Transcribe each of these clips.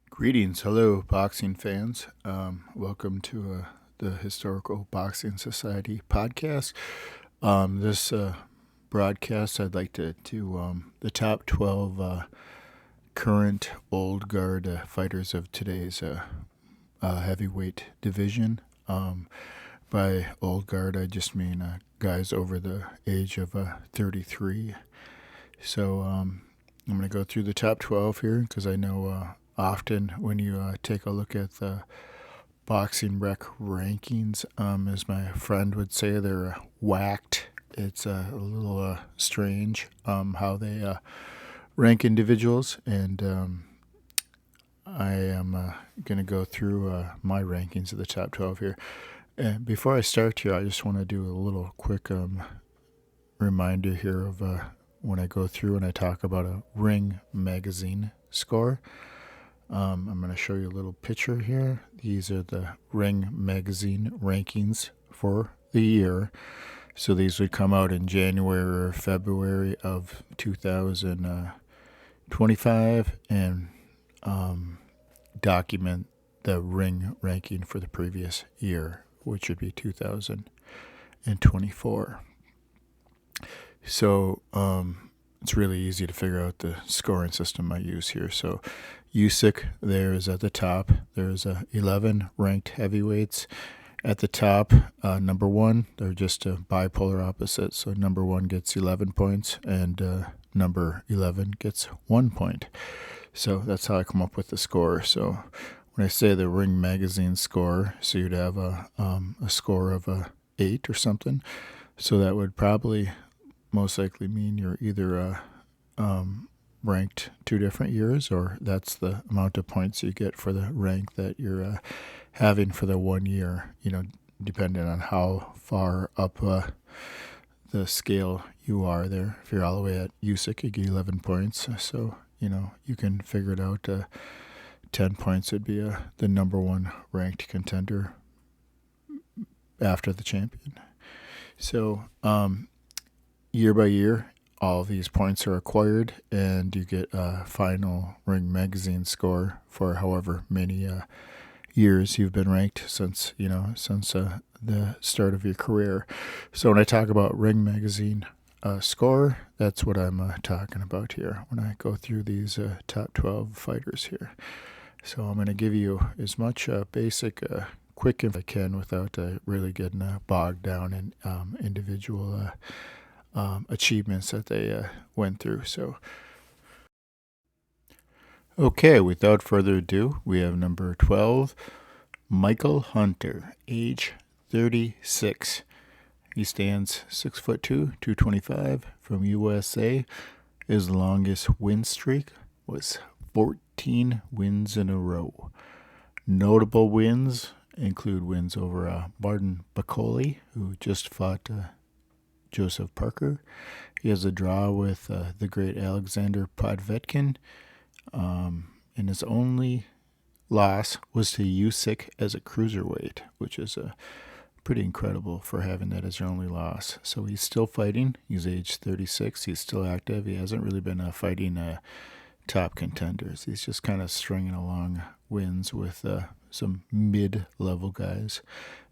Greetings, hello, boxing fans. Welcome to the Historical Boxing Society podcast. This broadcast, I'd like to do the top 12 current old guard fighters of today's heavyweight division. By old guard, I just mean guys over the age of 33. So I'm going to go through the top 12 here because I know often when you take a look at the boxing rec rankings, as my friend would say, they're whacked. It's a little strange how they rank individuals, and I am going to go through my rankings of the top 12 here. And before I start here, I just want to do a little quick reminder here of when I go through and I talk about a Ring magazine score. I'm going to show you a little picture here. These are the Ring magazine rankings for the year. So these would come out in January or February of 2025 and document the Ring ranking for the previous year, which would be 2024. So it's really easy to figure out the scoring system I use here. So Usyk there is at the top. There's 11 ranked heavyweights at the top. Number one, they're just bipolar opposites. So number one gets 11 points and number 11 gets 1 point. So that's how I come up with the score. So when I say the Ring magazine score, so you'd have a score of 8 or something. So that would probably most likely mean you're either ranked 2 different years, or that's the amount of points you get for the rank that you're having for the 1 year, depending on how far up the scale you are there. If you're all the way at Usyk, you get 11 points. So, you can figure it out. 10 points would be the number one ranked contender after the champion. So, year by year, all of these points are acquired, and you get a final Ring magazine score for however many years you've been ranked since the start of your career. So when I talk about Ring magazine score, that's what I'm talking about here when I go through these top 12 fighters here. So I'm going to give you as much basic, quick as I can without really getting bogged down in individual achievements that they went through. So, okay, without further ado, we have number 12, Michael Hunter, age 36. He stands 6'2", 225 from USA. His longest win streak was 14 wins in a row. Notable wins include wins over Martin Bakole, who just fought Joseph Parker. He has a draw with the great Alexander Podvetkin. And his only loss was to Usyk as a cruiserweight, which is pretty incredible for having that as your only loss. So he's still fighting. He's age 36. He's still active. He hasn't really been fighting top contenders. He's just kind of stringing along wins with some mid-level guys.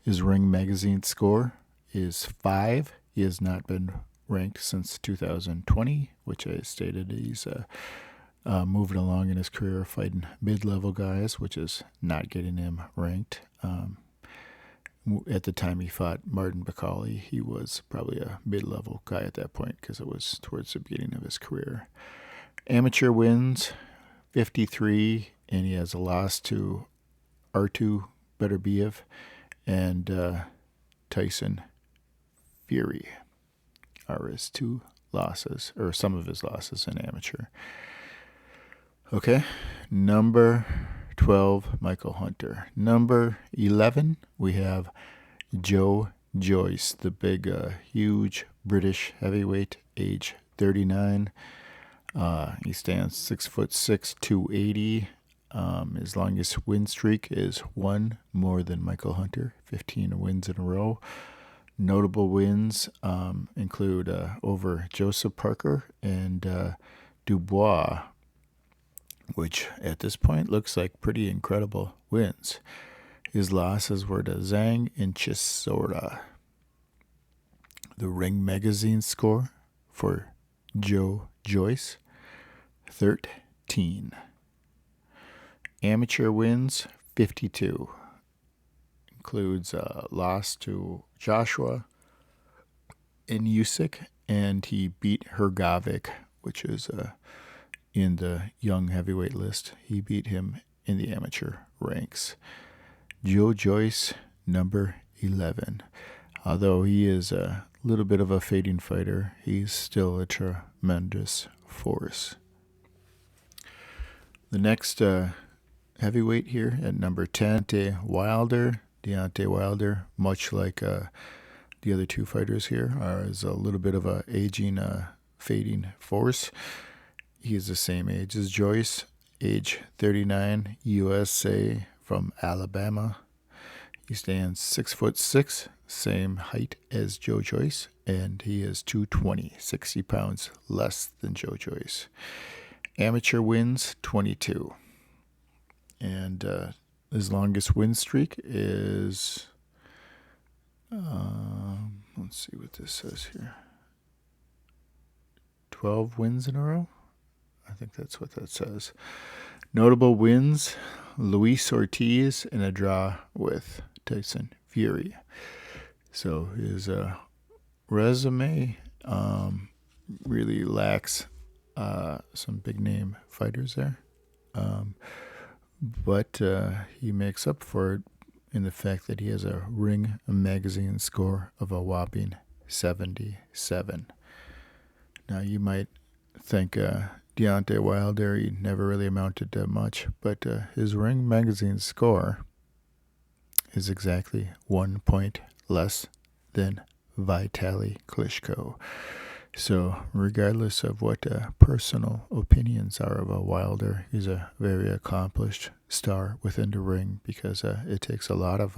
His Ring magazine score is 5. He has not been ranked since 2020, which I stated he's moving along in his career fighting mid-level guys, which is not getting him ranked. At the time he fought Martin Bakole, he was probably a mid-level guy at that point because it was towards the beginning of his career. Amateur wins, 53, and he has a loss to Artu Beterbiev and Tyson Fury are his 2 losses, or some of his losses in amateur. Okay, number 12, Michael Hunter. Number 11, we have Joe Joyce, the big, huge British heavyweight, age 39. He stands 6'6", 280. His longest win streak is 1 more than Michael Hunter, 15 wins in a row. Notable wins include over Joseph Parker and Dubois. which at this point looks like pretty incredible wins. His losses were to Zhang and Chisora. The Ring Magazine score for Joe Joyce, 13. Amateur wins, 52. Includes a loss to Joshua and Usyk, and he beat Hrgovic, which is in the young heavyweight list. He beat him in the amateur ranks. Joe Joyce, number 11. Although he is a little bit of a fading fighter, he's still a tremendous force. The next heavyweight here at number 10, Deontay Wilder, much like the other two fighters here, is a little bit of a aging, fading force. He is the same age as Joyce, age 39, USA, from Alabama. He stands 6'6", same height as Joe Joyce, and he is 220, 60 pounds less than Joe Joyce. Amateur wins, 22. And his longest win streak is, let's see what this says here, 12 wins in a row? I think that's what that says. Notable wins, Luis Ortiz in a draw with Tyson Fury. So his resume really lacks some big name fighters there. But he makes up for it in the fact that he has a Ring Magazine score of a whopping 77. Now you might think Deontay Wilder, he never really amounted to much, but his Ring Magazine score is exactly 1 point less than Vitaly Klitschko. So regardless of what personal opinions are of a Wilder, he's a very accomplished star within the ring, because it takes a lot of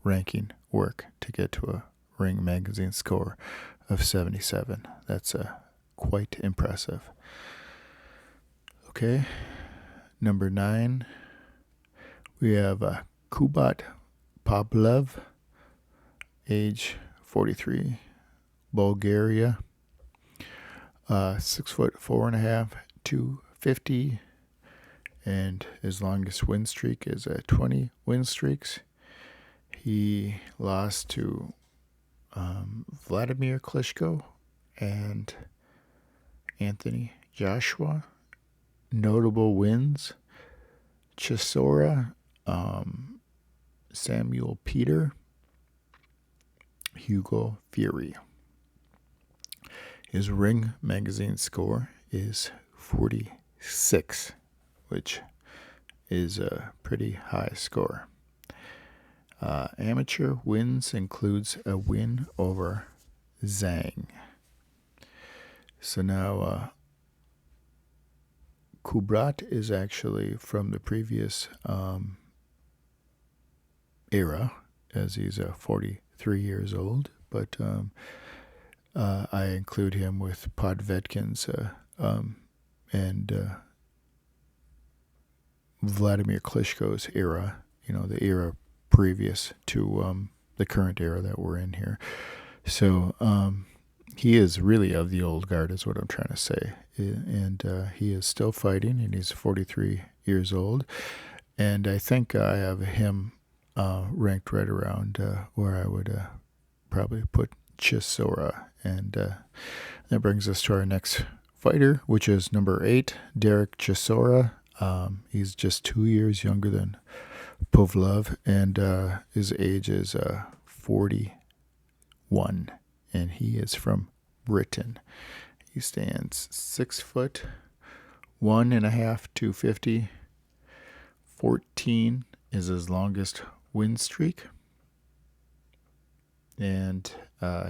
ranking work to get to a Ring Magazine score of 77. That's quite impressive. Okay, number 9, we have Kubrat Pulev, age 43, Bulgaria, 6'4.5", 250, and his longest win streak is 20 win streaks. He lost to Vladimir Klitschko and Anthony Joshua. Notable wins, Chisora, Samuel Peter, Hugo Fury. His Ring Magazine score is 46, which is a pretty high score. Amateur wins includes a win over Zhang. So now Kubrat is actually from the previous era, as he's 43 years old, but I include him with Podvetkin's and Vladimir Klitschko's era, the era previous to the current era that we're in here. So he is really of the old guard, is what I'm trying to say. And he is still fighting, and he's 43 years old. And I think I have him ranked right around where I would probably put Chisora. And that brings us to our next fighter, which is number 8, Derek Chisora. He's just 2 years younger than Pulev, and his age is 41, and he is from Britain. He stands 6'1.5", 250. 14 is his longest win streak, and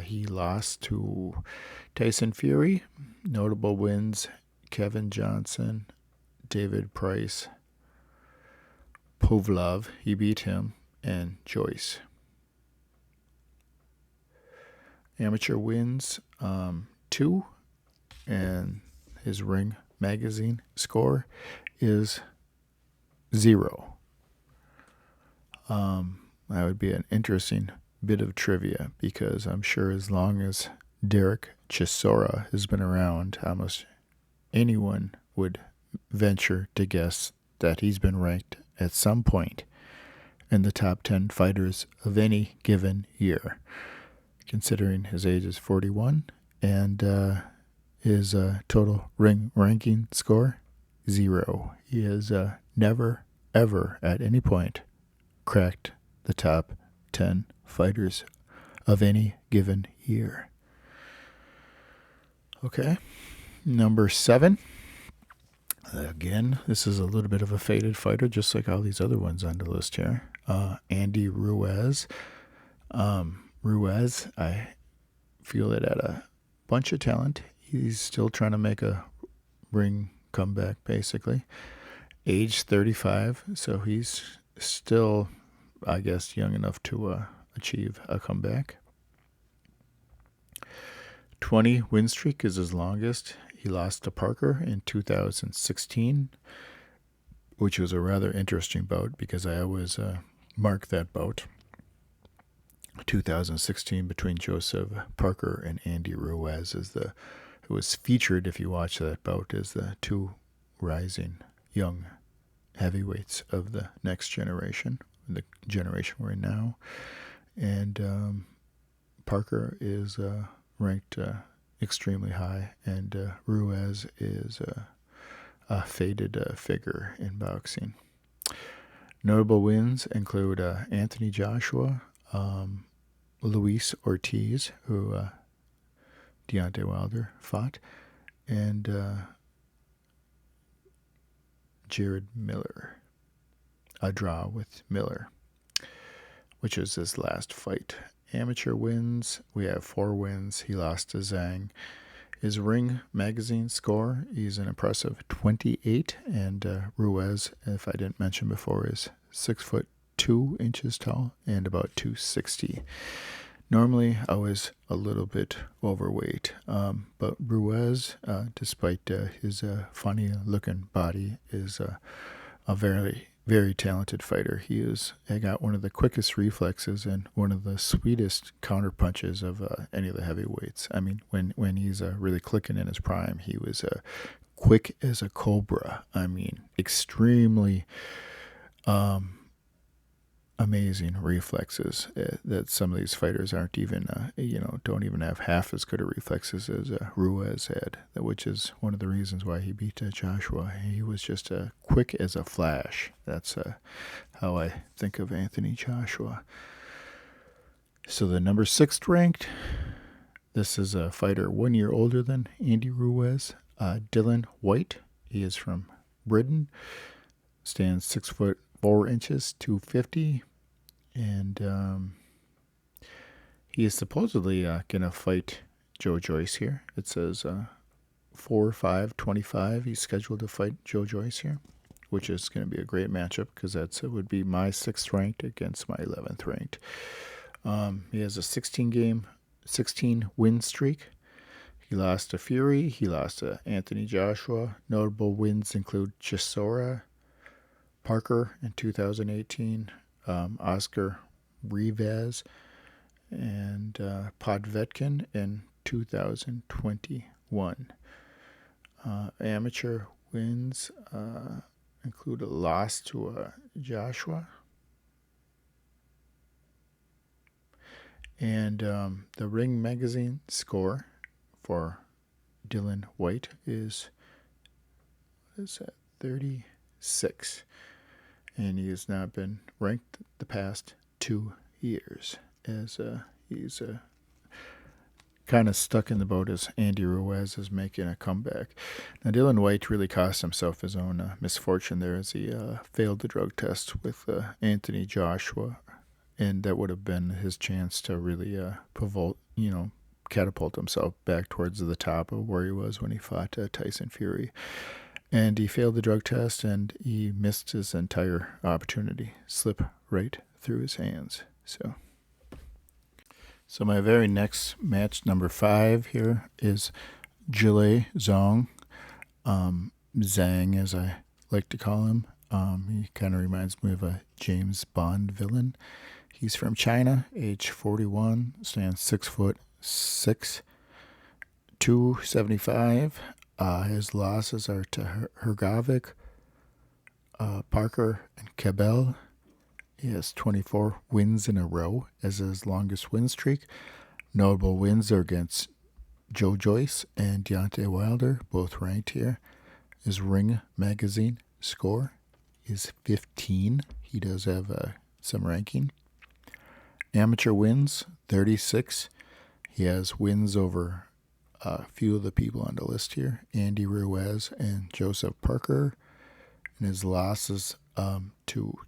he lost to Tyson Fury. Notable wins, Kevin Johnson, David Price, Pulev, he beat him, and Joyce. Amateur wins 2, and his Ring magazine score is 0. That would be an interesting bit of trivia, because I'm sure as long as Derek Chisora has been around, almost anyone would venture to guess that he's been ranked at some point in the top 10 fighters of any given year, considering his age is 41 and his total ring ranking score, 0. He has never, ever at any point cracked the top 10 fighters of any given year. Okay, number 7. Again, this is a little bit of a faded fighter, just like all these other ones on the list here. Andy Ruiz. Ruiz, I feel it at a bunch of talent. He's still trying to make a ring comeback, basically. Age 35, so he's still, I guess, young enough to achieve a comeback. 20 win streak is his longest. He lost to Parker in 2016, which was a rather interesting bout because I always mark that bout. 2016 between Joseph Parker and Andy Ruiz it was featured, if you watch that bout, as the two rising young heavyweights of the next generation, the generation we're in now. And Parker is ranked extremely high, and Ruiz is a faded figure in boxing. Notable wins include Anthony Joshua, Luis Ortiz, who Deontay Wilder fought, and Jared Miller, a draw with Miller, which is his last fight. Amateur wins, we have 4 wins. He lost to Zhang. His ring magazine score, he's an impressive 28, and Ruiz, if I didn't mention before, is 6'2" tall and about 260. Normally, I was a little bit overweight, but Ruiz, despite his funny-looking body, is a very, very talented fighter. He got one of the quickest reflexes and one of the sweetest counter punches of any of the heavyweights. I mean, when he's really clicking in his prime, he was quick as a cobra. I mean, extremely amazing reflexes that some of these fighters aren't even, don't even have half as good of reflexes as Ruiz had, which is one of the reasons why he beat Joshua. He was just quick as a flash. That's how I think of Anthony Joshua. So the number 6 ranked, this is a fighter 1 year older than Andy Ruiz, Dillian Whyte. He is from Britain, stands 6'4", 250, and he is supposedly going to fight Joe Joyce here. It says 4-5-25. He's scheduled to fight Joe Joyce here, which is going to be a great matchup because it would be my 6th ranked against my 11th ranked. He has a 16 win streak. He lost to Fury. He lost to Anthony Joshua. Notable wins include Chisora, Parker in 2018, Oscar Rivas, and Podvetkin in 2021. Amateur wins include a loss to Joshua. And the Ring Magazine score for Dillian Whyte is 36. And he has not been ranked the past 2 years, as he's kind of stuck in the boat as Andy Ruiz is making a comeback. Now, Dillian Whyte really cost himself his own misfortune there, as he failed the drug test with Anthony Joshua, and that would have been his chance to really catapult himself back towards the top of where he was when he fought Tyson Fury. And he failed the drug test, and he missed his entire opportunity. Slip right through his hands. So my very next match, number 5 here, is Zhang. Zhang, as I like to call him. He kind of reminds me of a James Bond villain. He's from China, age 41, stands 6'6", 275. His losses are to Hrgovic, Parker, and Cabell. He has 24 wins in a row as his longest win streak. Notable wins are against Joe Joyce and Deontay Wilder, both ranked here. His Ring Magazine score is 15. He does have some ranking. Amateur wins, 36. He has wins over a few of the people on the list here, Andy Ruiz and Joseph Parker. And his losses to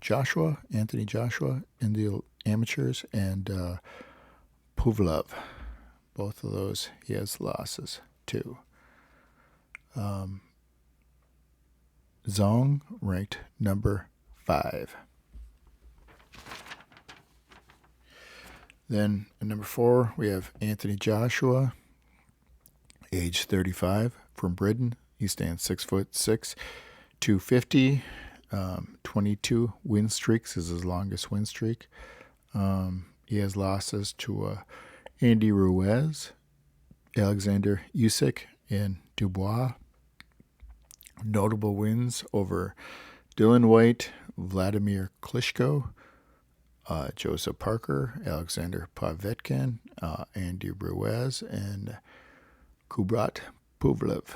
Anthony Joshua in the amateurs, and Pulev. Both of those he has losses to. Zhang ranked number 5. Then at number 4 we have Anthony Joshua, age 35, from Britain. He stands 6'6", 250. 22 win streaks is his longest win streak. He has losses to Andy Ruiz, Oleksander Usyk, and Dubois. Notable wins over Dillian Whyte, Vladimir Klitschko, Joseph Parker, Alexander Povetkin, Andy Ruiz, and Kubrat Pulev.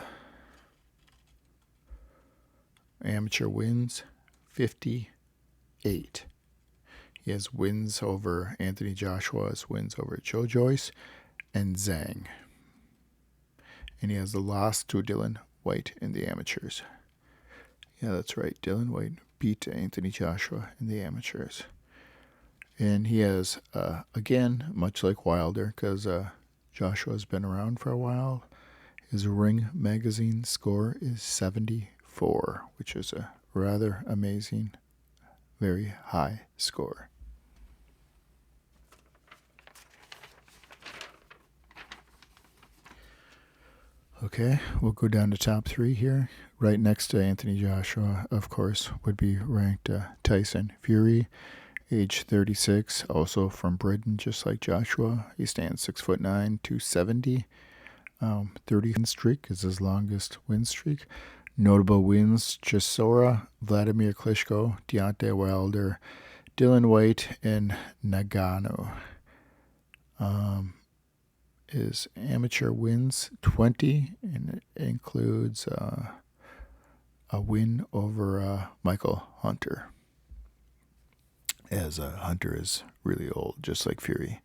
Amateur wins, 58. He has wins over Anthony Joshua, has wins over Joe Joyce and Zhang. And he has a loss to Dillian Whyte in the amateurs. Yeah, that's right. Dillian Whyte beat Anthony Joshua in the amateurs. And he has, again, much like Wilder, because Joshua's been around for a while, his Ring Magazine score is 74, which is a rather amazing, very high score. Okay, we'll go down to top 3 here. Right next to Anthony Joshua, of course, would be ranked Tyson Fury, age 36, also from Britain, just like Joshua. He stands 6'9", 270. 30 win streak is his longest win streak. Notable wins: Chisora, Vladimir Klitschko, Deontay Wilder, Dillian Whyte, and Nagano. His amateur wins, 20, and it includes a win over Michael Hunter, as Hunter is really old, just like Fury.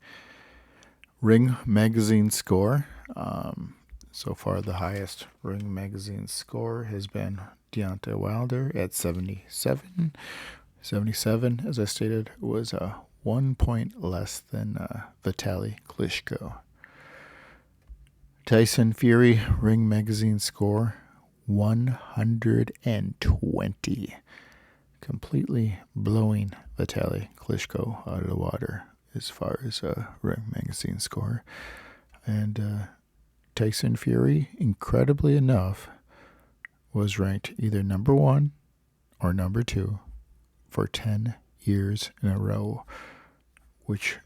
Ring Magazine score. So far, the highest Ring Magazine score has been Deontay Wilder at 77. 77, as I stated, was 1 point less than Vitaly Klitschko. Tyson Fury Ring Magazine score, 120. Completely blowing Vitaly Klitschko out of the water as far as Ring Magazine score. And Tyson Fury, incredibly enough, was ranked either number 1 or number 2 for 10 years in a row, which,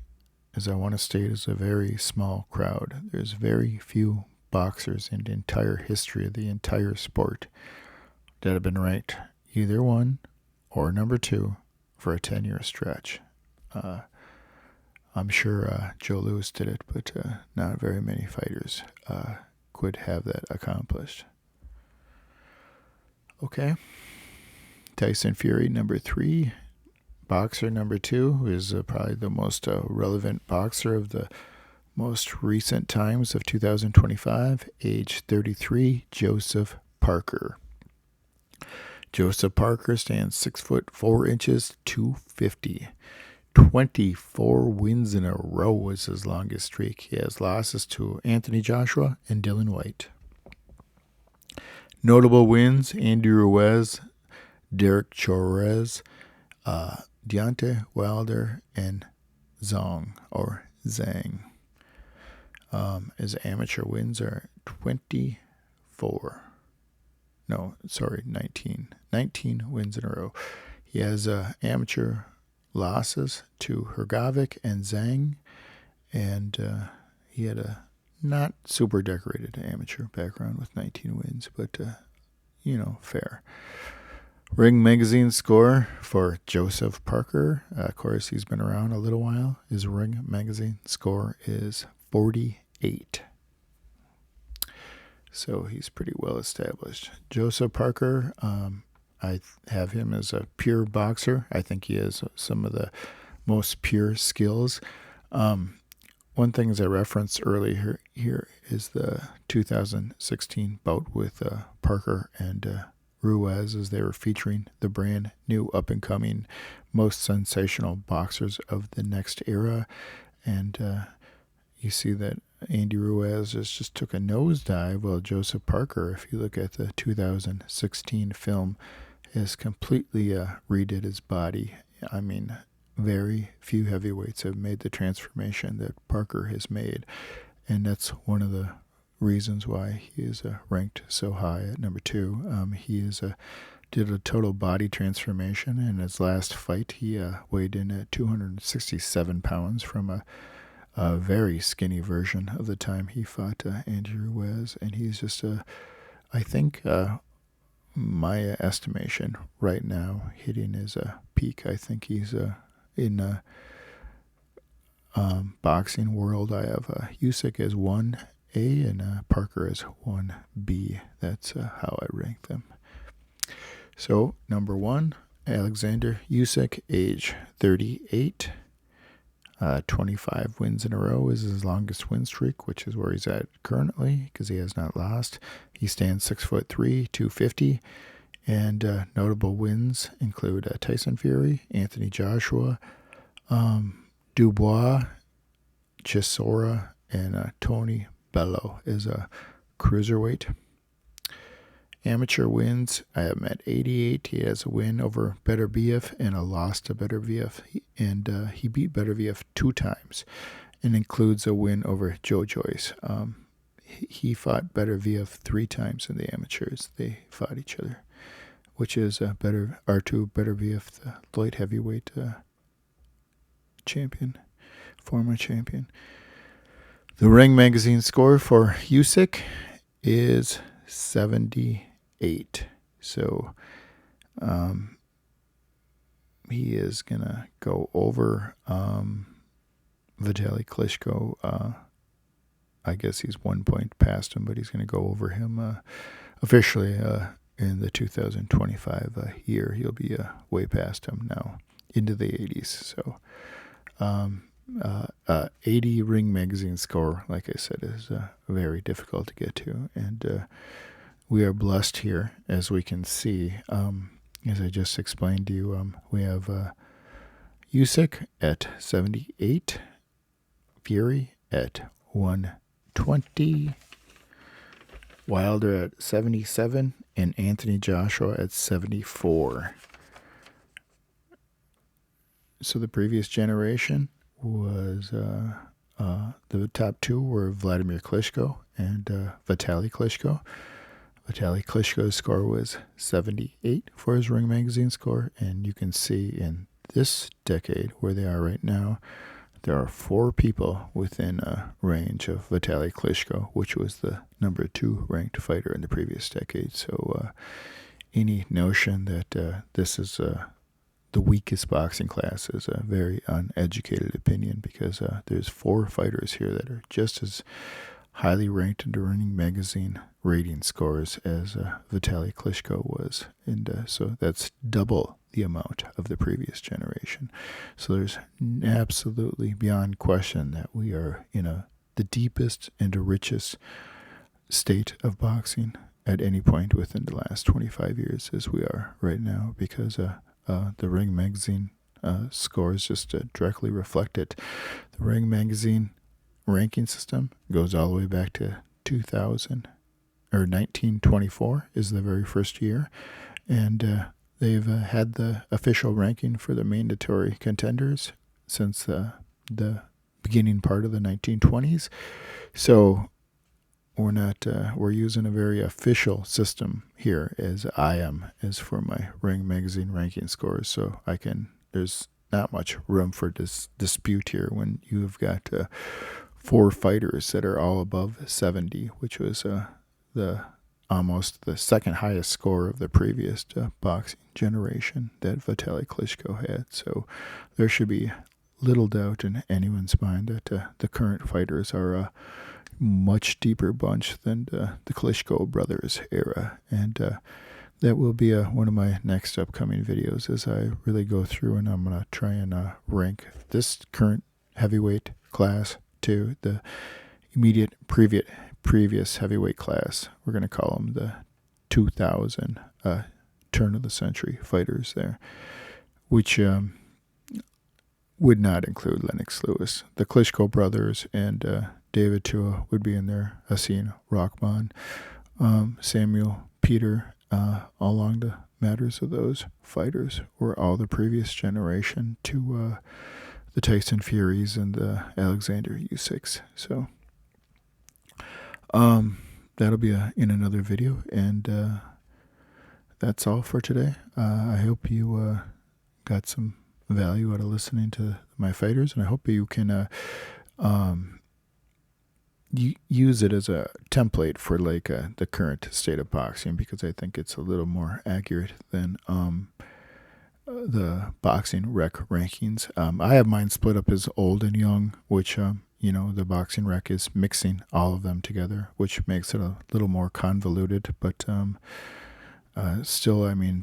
as I want to state, is a very small crowd. There's very few boxers in the entire history of the entire sport that have been ranked either 1 or number 2 for a 10-year stretch. I'm sure Joe Louis did it, but not very many fighters could have that accomplished. Okay. Tyson Fury, number 3. Boxer number 2, who is probably the most relevant boxer of the most recent times of 2025, age 33, Joseph Parker. Joseph Parker stands 6'4", 250. 24 wins in a row was his longest streak. He has losses to Anthony Joshua and Dillian Whyte. Notable wins: Andy Ruiz, Derek Chisora, Deontay Wilder, and Zhang. His amateur wins are 24. No, sorry, 19. 19 wins in a row. He has amateur losses to Hrgovic and Zhang, and he had a not super decorated amateur background with 19 wins, but, fair. Ring Magazine score for Joseph Parker. Of course, he's been around a little while. His Ring Magazine score is 48. So he's pretty well established. Joseph Parker, I have him as a pure boxer. I think he has some of the most pure skills. One thing as I referenced earlier here is the 2016 bout with Parker and Ruiz, as they were featuring the brand new up-and-coming most sensational boxers of the next era. And you see that Andy Ruiz just took a nosedive, while Joseph Parker, if you look at the 2016 film, has completely redid his body. I mean, very few heavyweights have made the transformation that Parker has made, and that's one of the reasons why he is ranked so high at number 2. He did a total body transformation. In his last fight, he weighed in at 267 pounds from a very skinny version of the time he fought Andy Ruiz, and he's just I think my estimation right now, hitting his peak. I think he's in boxing world. I have Usyk as 1A and Parker as 1B. That's how I rank them. So number 1, Oleksander Usyk, age 38. 25 wins in a row is his longest win streak, which is where he's at currently because he has not lost. He stands 6'3", 250, and notable wins include Tyson Fury, Anthony Joshua, Dubois, Chisora, and Tony Bello is a cruiserweight. Amateur wins, I have him at 88. He has a win over Beterbiev and a loss to Beterbiev, and he beat Beterbiev 2 times, and includes a win over Joe Joyce. He fought Beterbiev 3 times in the amateurs. They fought each other, which is Artur Beterbiev, the light heavyweight champion, former champion. The Ring Magazine score for Usyk is 78. So he is going to go over Vitaly Klitschko. I guess he's 1 point past him, but he's going to go over him officially in the 2025 year. He'll be way past him now, into the 80s. So 80 Ring Magazine score, like I said, is very difficult to get to, and we are blessed here, as we can see. As I just explained to you, we have Usyk at 78, Fury at 120, Wilder at 77, and Anthony Joshua at 74. So the previous generation was the top 2 were Vladimir Klitschko and Vitaly Klitschko. Vitaly Klitschko's score was 78 for his Ring Magazine score, and you can see in this decade where they are right now, there are 4 people within range of Vitaly Klitschko, which was the number 2 ranked fighter in the previous decade. So any notion that this is the weakest boxing class is a very uneducated opinion, because there's 4 fighters here that are just as highly ranked in the Ring Magazine rating scores as Vitaly Klitschko was, and so that's double the amount of the previous generation. So there's absolutely beyond question that we are in the deepest and the richest state of boxing at any point within the last 25 years as we are right now, because the Ring Magazine scores just directly reflect it. The Ring Magazine ranking system goes all the way back to 1924 is the very first year, and they've had the official ranking for the mandatory contenders since the beginning part of the 1920s. So we're using a very official system here, as I am, as for my Ring Magazine ranking scores. So there's not much room for dispute here when you've got 4 fighters that are all above 70, which was almost the second highest score of the previous boxing generation that Vitaly Klitschko had. So there should be little doubt in anyone's mind that the current fighters are a much deeper bunch than the Klitschko brothers era. And that will be one of my next upcoming videos as I really go through, and I'm going to try and rank this current heavyweight class to the immediate previous heavyweight class. We're going to call them the 2000 turn of the century fighters there, which would not include Lennox Lewis. The Klitschko brothers and David Tua would be in there. Hasim Rahman, Samuel, Peter, along the matters of those fighters were all the previous generation to the Tyson Furies and the Oleksander Usyks. So that'll be in another video, and that's all for today. I hope you got some value out of listening to my fighters, and I hope you can use it as a template for like the current state of boxing, because I think it's a little more accurate than the boxing rec rankings. I have mine split up as old and young, which the boxing rec is mixing all of them together, which makes it a little more convoluted. But still, I mean,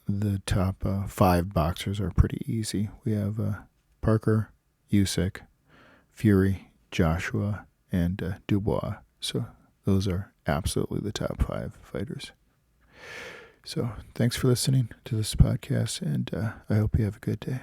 the top 5 boxers are pretty easy. We have Parker, Usyk, Fury, Joshua, and Dubois. So those are absolutely the top 5 fighters. So thanks for listening to this podcast, and I hope you have a good day.